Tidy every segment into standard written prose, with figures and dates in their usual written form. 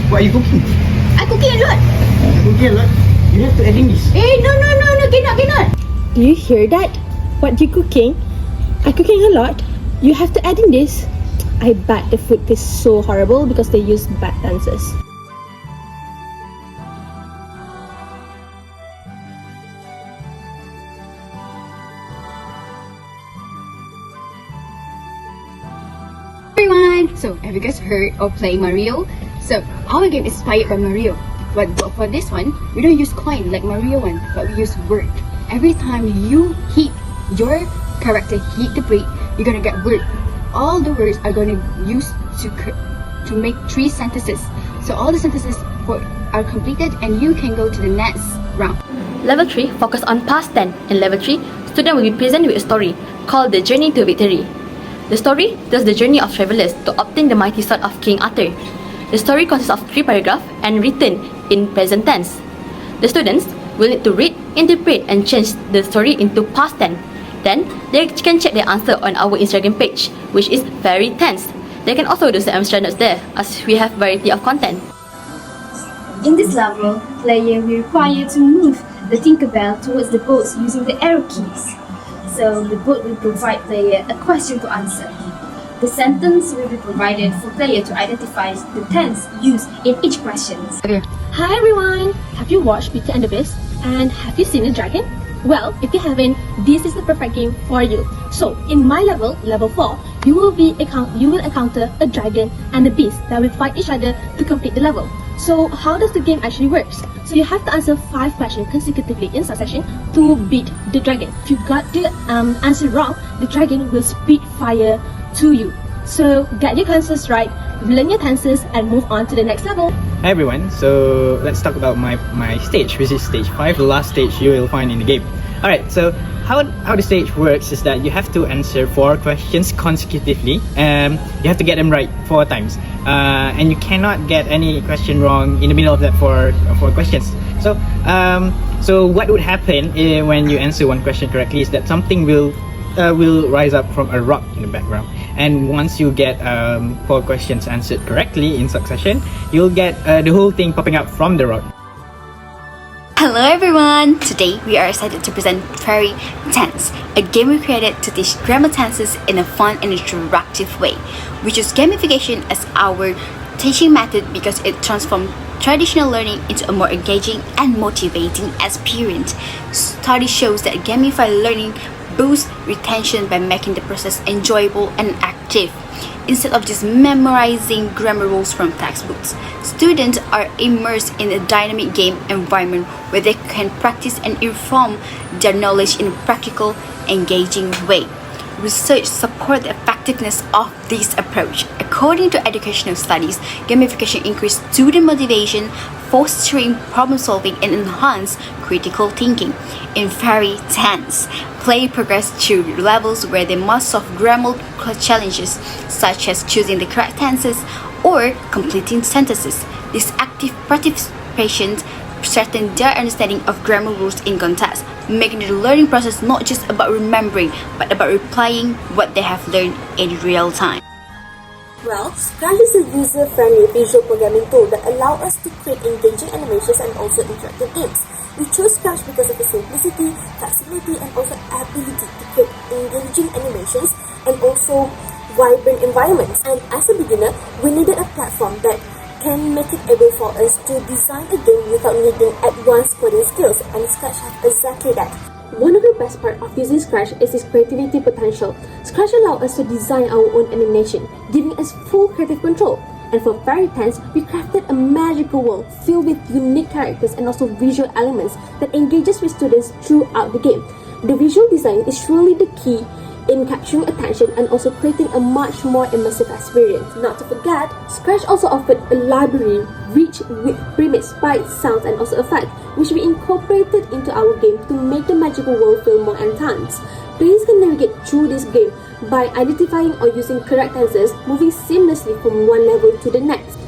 What are you cooking? I cooking a lot. Cooking a lot. You have to add in this. No, cannot. Do you hear that? What you cooking? I cooking a lot. You have to add in this. I bet the food tastes so horrible because they use bad dances. Everyone, so have you guys heard or play Mario? So our game is inspired by Mario, but for this one we don't use coin like Mario one, but we use word. Every time you hit your character hit the break, you're gonna get word. All the words are gonna use to make 3 sentences. So all the sentences are completed and you can go to the next round. Level 3 focus on past tense. In level 3, student will be presented with a story called The Journey to Victory. The story tells the journey of travelers to obtain the mighty sword of King Arthur. The story consists of 3 paragraphs and written in present tense. The students will need to read, interpret and change the story into past tense. Then, they can check their answer on our Instagram page, which is FAIRYTENSE. They can also do some extra notes there, as we have variety of content. In this level, player will require to move the Tinkerbell towards the boats using the arrow keys. So the boat will provide player a question to answer. The sentence will be provided for player to identify the tense used in each question. Okay. Hi everyone! Have you watched Beauty and the Beast? And have you seen a dragon? Well, if you haven't, this is the perfect game for you. So, in my level, level 4, you will encounter a dragon and a beast that will fight each other to complete the level. So, how does the game actually work? So, you have to answer 5 questions consecutively in succession to beat the dragon. If you got the answer wrong, the dragon will spit fire to you. So, get your answers right, learn your tenses, and move on to the next level. Hi everyone, so let's talk about my stage, which is stage 5, the last stage you will find in the game. Alright, so how the stage works is that you have to answer 4 questions consecutively. You have to get them right 4 times. And you cannot get any question wrong in the middle of that 4 questions. So what would happen when you answer 1 question correctly is that something will rise up from a rock in the background, and once you get 4 questions answered correctly in succession, you'll get the whole thing popping up from the rock. Hello everyone! Today we are excited to present FAIRYTENSE, a game we created to teach grammar tenses in a fun and interactive way. We choose gamification as our teaching method because it transforms traditional learning into a more engaging and motivating experience. Study shows that gamified learning boosts retention by making the process enjoyable and active. Instead of just memorizing grammar rules from textbooks, students are immersed in a dynamic game environment where they can practice and inform their knowledge in a practical, engaging way. Research supports the effectiveness of this approach. According to educational studies, gamification increases student motivation, fostering problem solving and enhance critical thinking. In FAIRYTENSE, play progress through levels where they must solve grammar challenges such as choosing the correct tenses or completing sentences. This active participation strengthens their understanding of grammar rules in context, making the learning process not just about remembering but about applying what they have learned in real time. Well, Scratch is a user-friendly visual programming tool that allows us to create engaging animations and also interactive games. We chose Scratch because of its simplicity, flexibility, and also ability to create engaging animations and also vibrant environments. And as a beginner, we needed a platform that can make it able for us to design a game without needing advanced coding skills, and Scratch has exactly that. One of the best parts of using Scratch is its creativity potential. Scratch allows us to design our own animation, giving us full creative control. And for FAIRYTENSE, we crafted a magical world filled with unique characters and also visual elements that engages with students throughout the game. The visual design is surely the key in capturing attention and also creating a much more immersive experience. Not to forget, Scratch also offered a library rich with premise, sprites, sounds and also effects, which we incorporated into our game to make the magical world feel more enhanced. Players can navigate through this game by identifying or using correct answers, moving seamlessly from one level to the next.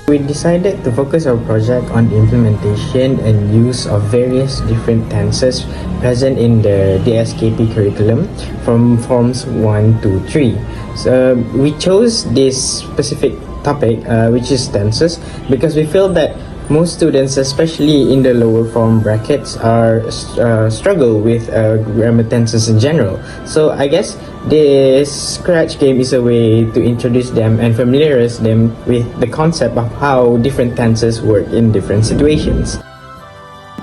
We decided to focus our project on the implementation and use of various different tenses present in the DSKP curriculum from forms 1 to 3. So we chose this specific topic, which is tenses, because we feel that most students, especially in the lower form brackets, are struggle with grammar tenses in general. So I guess this scratch game is a way to introduce them and familiarize them with the concept of how different tenses work in different situations.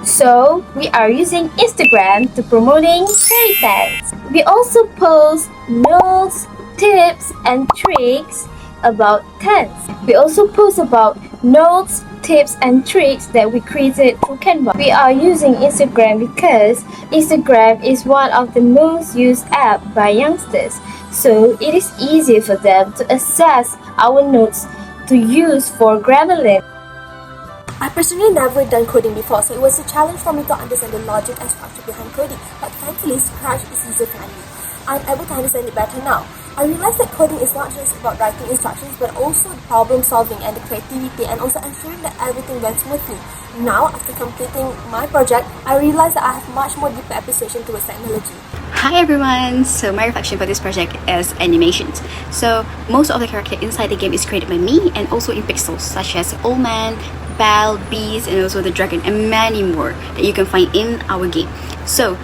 So, we are using Instagram to promoting FAIRYTENSE. We also post notes, tips, and tricks about tense. We also post about notes, tips, and tricks that we created through Canva. We are using Instagram because Instagram is one of the most used apps by youngsters. So, it is easy for them to access our notes to use for Grammarly. I personally never done coding before, so it was a challenge for me to understand the logic and structure behind coding, but thankfully Scratch is user-friendly. I'm able to understand it better now. I realized that coding is not just about writing instructions, but also problem solving and the creativity, and also ensuring that everything went smoothly. Now, after completing my project, I realized that I have much more deeper appreciation towards technology. Hi everyone! So my reflection for this project is animations. So most of the character inside the game is created by me and also in pixels such as Old Man, Belle, Beast, and also the dragon, and many more that you can find in our game. So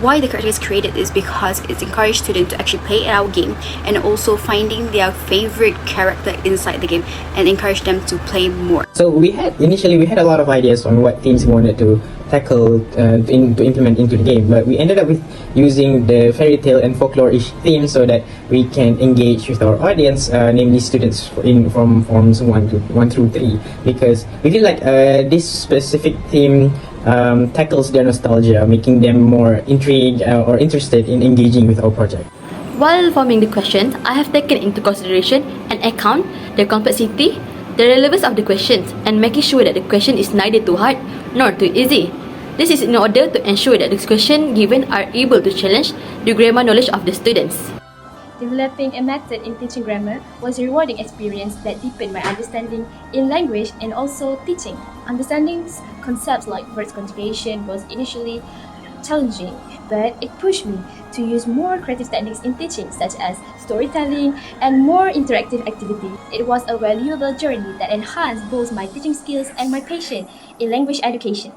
why the character is created is because it's encouraged students to actually play our game and also finding their favorite character inside the game and encourage them to play more. So initially we had a lot of ideas on what themes we wanted to tackle to implement into the game, but we ended up with using the fairy tale and folklore-ish theme so that we can engage with our audience, namely students from forms 1 through 3, because we feel like this specific theme tackles their nostalgia, making them more intrigued or interested in engaging with our project. While forming the questions, I have taken into consideration and account the complexity, the relevance of the questions, and making sure that the question is neither too hard nor too easy. This is in order to ensure that the questions given are able to challenge the grammar knowledge of the students. Developing a method in teaching grammar was a rewarding experience that deepened my understanding in language and also teaching. Understanding concepts like verb conjugation was initially challenging, but it pushed me to use more creative techniques in teaching, such as storytelling and more interactive activity. It was a valuable journey that enhanced both my teaching skills and my passion in language education.